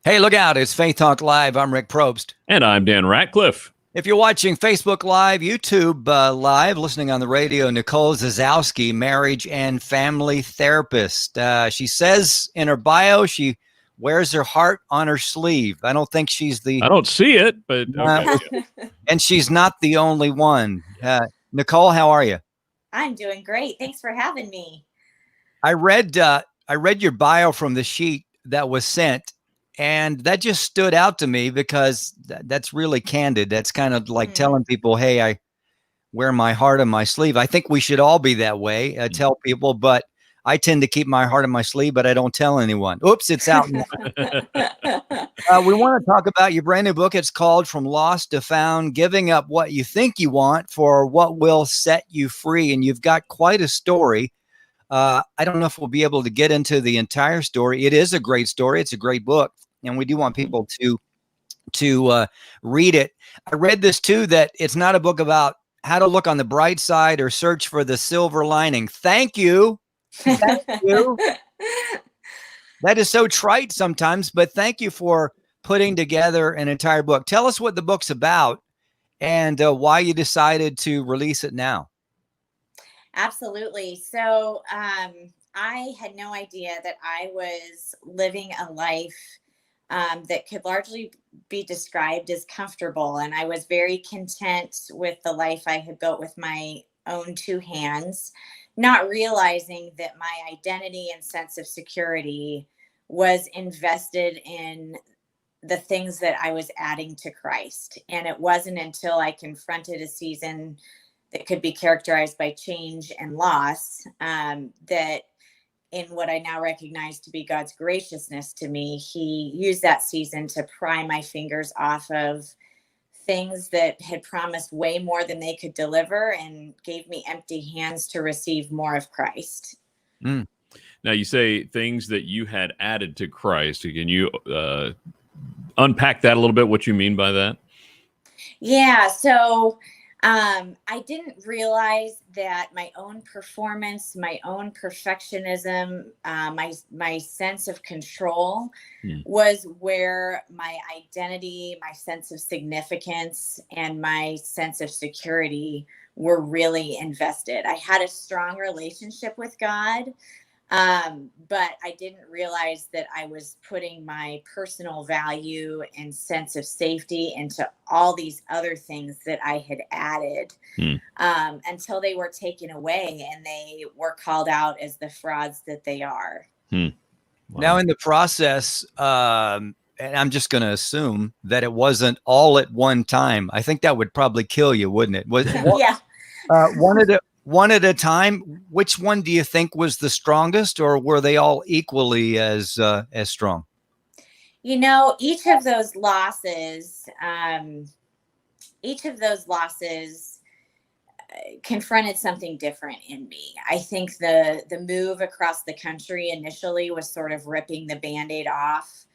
Hey, look out. It's Faith Talk Live. I'm Rick Probst. And I'm Dan Ratcliffe. If you're watching Facebook Live, YouTube Live, listening on the radio, Nicole Zasowski, marriage and family therapist. She says in her bio she wears her heart on her sleeve. I don't think she's the... I don't see it, but okay. And she's not the only one. Nicole, how are you? I'm doing great. Thanks for having me. I read your bio from the sheet that was sent. And that just stood out to me because that's really candid. That's kind of like telling people, hey, I wear my heart on my sleeve. I think we should all be that way, tell people, but I tend to keep my heart on my sleeve, but I don't tell anyone. Oops, it's out now. We want to talk about your brand new book. It's called From Lost to Found, Giving Up What You Think You Want for What Will Set You Free. And you've got quite a story. I don't know if we'll be able to get into the entire story. It is a great story. It's a great book. And we do want people to read it. I read this too, that it's not a book about how to look on the bright side or search for the silver lining. Thank you. Thank you. That is so trite sometimes, but thank you for putting together an entire book. Tell us what the book's about and why you decided to release it now. Absolutely. So I had no idea that I was living a life that could largely be described as comfortable. And I was very content with the life I had built with my own two hands, not realizing that my identity and sense of security was invested in the things that I was adding to Christ. And it wasn't until I confronted a season that could be characterized by change and loss that in what I now recognize to be God's graciousness to me, he used that season to pry my fingers off of things that had promised way more than they could deliver and gave me empty hands to receive more of Christ. Now, you say things that you had added to Christ. Can you unpack that a little bit, what you mean by that? Yeah, so I didn't realize that my own performance, my own perfectionism, my sense of control was where my identity, my sense of significance, and my sense of security were really invested. I had a strong relationship with God, but I didn't realize that I was putting my personal value and sense of safety into all these other things that I had added until they were taken away and they were called out as the frauds that they are. Wow. Now, in the process, and I'm just going to assume that it wasn't all at one time. I think that would probably kill you, wouldn't it? Yeah. One at a time. Which one do you think was the strongest, or were they all equally as strong? You know, each of those losses confronted something different in me. I think the move across the country initially was sort of ripping the Band-Aid off.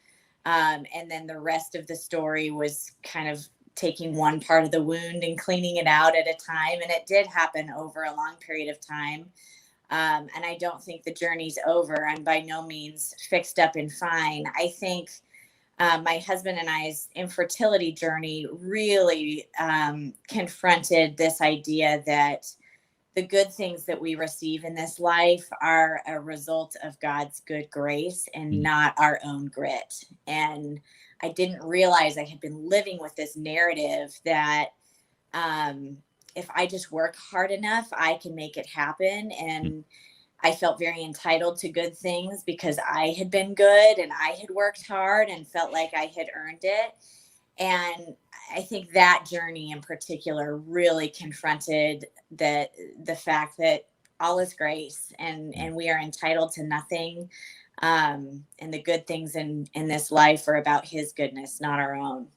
And then the rest of the story was kind of taking one part of the wound and cleaning it out at a time. And it did happen over a long period of time. And I don't think the journey's over. I'm by no means fixed up and fine. I think my husband and I's infertility journey really confronted this idea that the good things that we receive in this life are a result of God's good grace and not our own grit. And I didn't realize I had been living with this narrative that if I just work hard enough, I can make it happen. And I felt very entitled to good things because I had been good and I had worked hard and felt like I had earned it. And I think that journey in particular really confronted the fact that all is grace and we are entitled to nothing. And the good things in this life are about his goodness, not our own.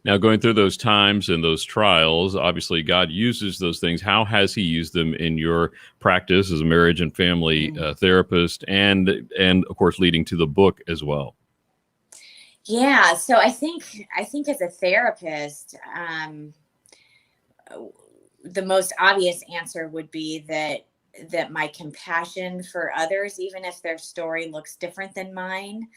Now, going through those times and those trials, obviously God uses those things. How has he used them in your practice as a marriage and family therapist and of course, leading to the book as well? Yeah. So I think as a therapist, the most obvious answer would be that my compassion for others, even if their story looks different than mine,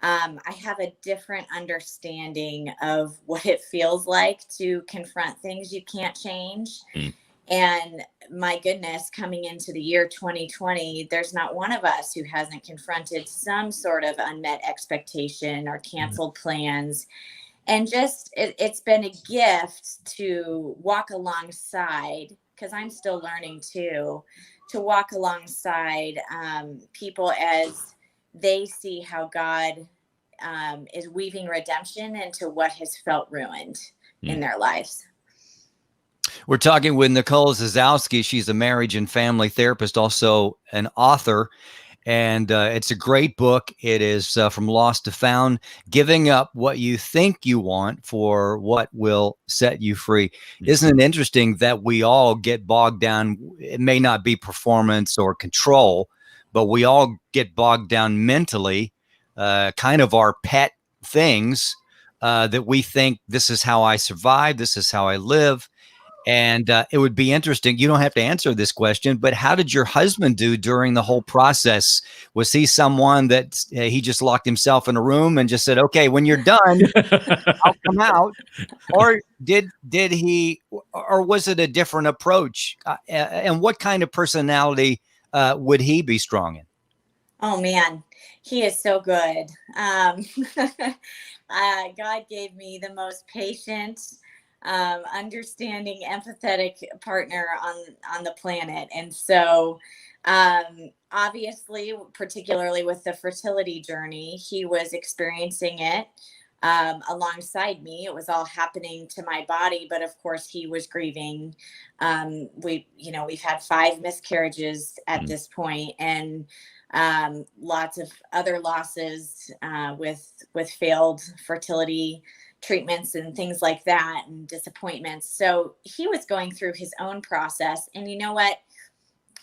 I have a different understanding of what it feels like to confront things you can't change. Mm. And my goodness, coming into the year 2020, there's not one of us who hasn't confronted some sort of unmet expectation or canceled plans. And just it's been a gift to walk alongside, because I'm still learning too, to walk alongside people as they see how God is weaving redemption into what has felt ruined in their lives. We're talking with Nicole Zasowski. She's a marriage and family therapist, also an author. And it's a great book. It is From Lost to Found, Giving Up What You Think You Want for What Will Set You Free. Isn't it interesting that we all get bogged down? It may not be performance or control, but we all get bogged down mentally, kind of our pet things that we think, this is how I survive, this is how I live. And it would be interesting. You don't have to answer this question, but how did your husband do during the whole process? Was he someone that he just locked himself in a room and just said, "Okay, when you're done, I'll come out," or did he, or was it a different approach? And what kind of personality would he be strong in? Oh man, he is so good. God gave me the most patient, understanding, empathetic partner on the planet. And so obviously, particularly with the fertility journey, he was experiencing it alongside me. It was all happening to my body, but of course he was grieving. We've had 5 miscarriages at this point, and lots of other losses with failed fertility treatments and things like that, and disappointments. So he was going through his own process. And you know what?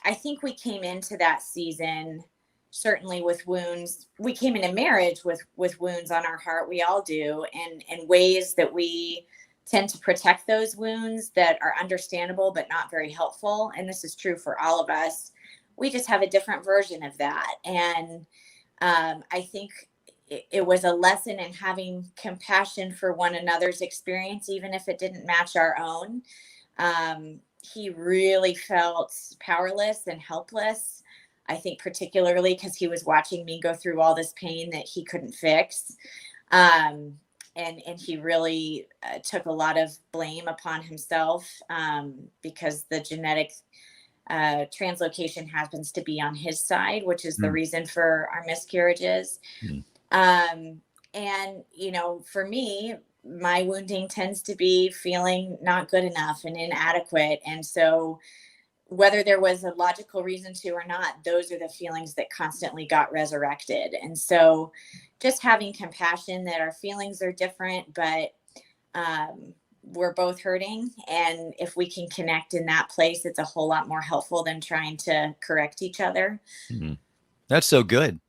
I think we came into that season certainly with wounds. We came into marriage with wounds on our heart. We all do, and ways that we tend to protect those wounds that are understandable but not very helpful. And this is true for all of us. We just have a different version of that. And I think it was a lesson in having compassion for one another's experience, even if it didn't match our own. He really felt powerless and helpless. I think particularly because he was watching me go through all this pain that he couldn't fix. And he really took a lot of blame upon himself because the genetic translocation happens to be on his side, which is the reason for our miscarriages. And, for me, my wounding tends to be feeling not good enough and inadequate. And so whether there was a logical reason to or not, those are the feelings that constantly got resurrected. And so just having compassion that our feelings are different, but we're both hurting. And if we can connect in that place, it's a whole lot more helpful than trying to correct each other. That's so good.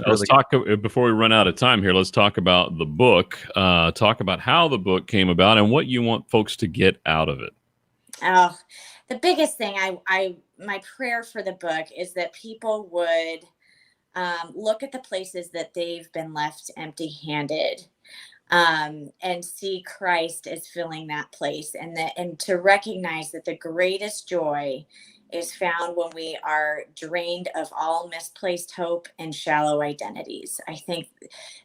Let's talk before we run out of time here. Let's talk about the book. Talk about how the book came about and what you want folks to get out of it. Oh, the biggest thing my prayer for the book is that people would look at the places that they've been left empty-handed and see Christ as filling that place, and to recognize that the greatest joy is found when we are drained of all misplaced hope and shallow identities. I think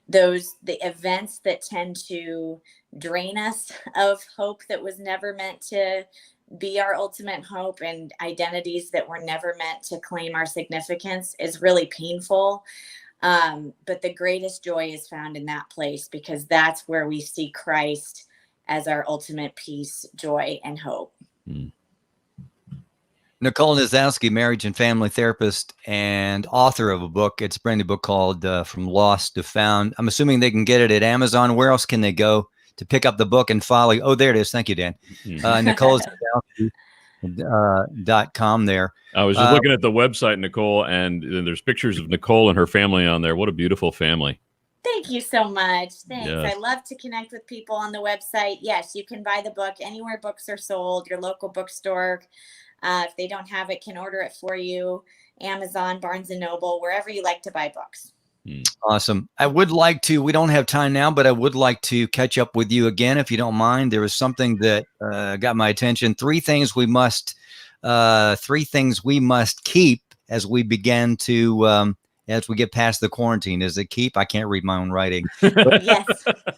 the events that tend to drain us of hope that was never meant to be our ultimate hope, and identities that were never meant to claim our significance, is really painful. But the greatest joy is found in that place, because that's where we see Christ as our ultimate peace, joy, and hope. Nicole Zasowski, marriage and family therapist and author of a book. It's a brand new book called From Lost to Found. I'm assuming they can get it at Amazon. Where else can they go to pick up the book and follow? Oh, there it is. Thank you, Dan. Nicole Zasowski.com there. I was just looking at the website, Nicole, and there's pictures of Nicole and her family on there. What a beautiful family. Thank you so much. Thanks. Yes. I love to connect with people on the website. Yes, you can buy the book anywhere books are sold, your local bookstore. If they don't have it, can order it for you. Amazon, Barnes & Noble, wherever you like to buy books. Awesome. I would like to, we don't have time now, but I would like to catch up with you again, if you don't mind. There was something that got my attention. Three things we must keep as we begin to, as we get past the quarantine. Is it keep? I can't read my own writing. Yes.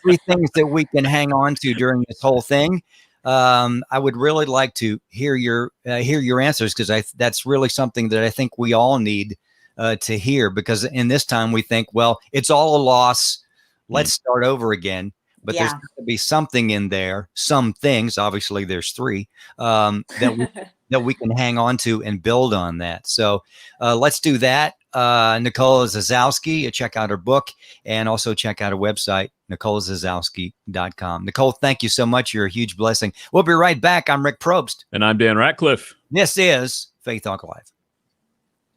Three things that we can hang on to during this whole thing. I would really like to hear your answers, because that's really something that I think we all need to hear, because in this time we think, well, it's all a loss. Let's start over again. But there's got to be something in there, some things, obviously there's three, that we can hang on to and build on that. So let's do that. Nicole Zasowski, check out her book, and also check out her website, NicoleZasowski.com. Nicole, thank you so much. You're a huge blessing. We'll be right back. I'm Rick Probst. And I'm Dan Ratcliffe. This is Faith Talk Live.